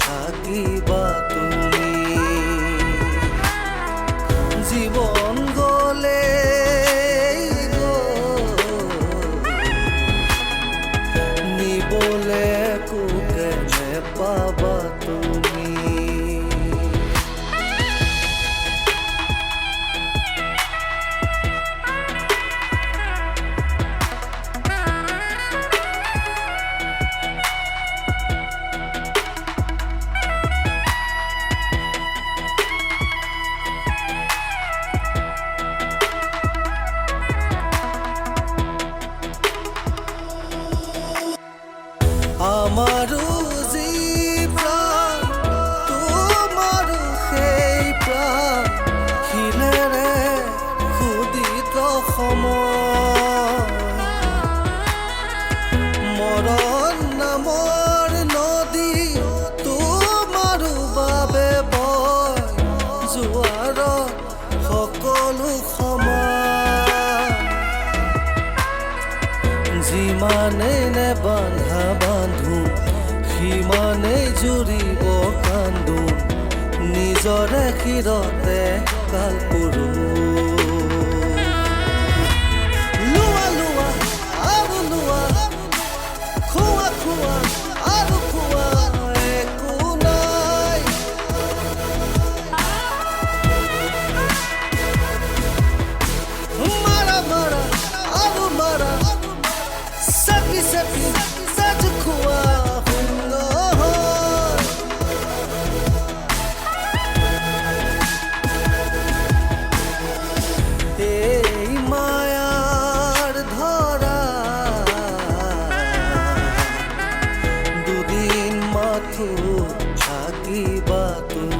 থাকিবা তুমি জীৱন গলে নিবলে কোকে নেপাবা তুমি আমাৰো যি প্ৰাণ তোমাৰো সেই প্ৰাণ শিলেৰে খোদিত সময় মৰণ নামৰ নদী তোমাৰো বাবে বয় জোৱাৰত সকলো সময় যিমানেই নে বান্ধা বান্ধো সিমানেই জুৰিব কান্দো নিজৰে শিৰতে কাল পৰো লোৱা লোৱা আৰু লোৱা খোৱা খোৱা আৰু খোৱা একো নাই মাৰা মাৰা আৰু মাৰা Sapi sapi saja kuwa hunno ei mayar dhara dudin mathu থাকিবা তুমি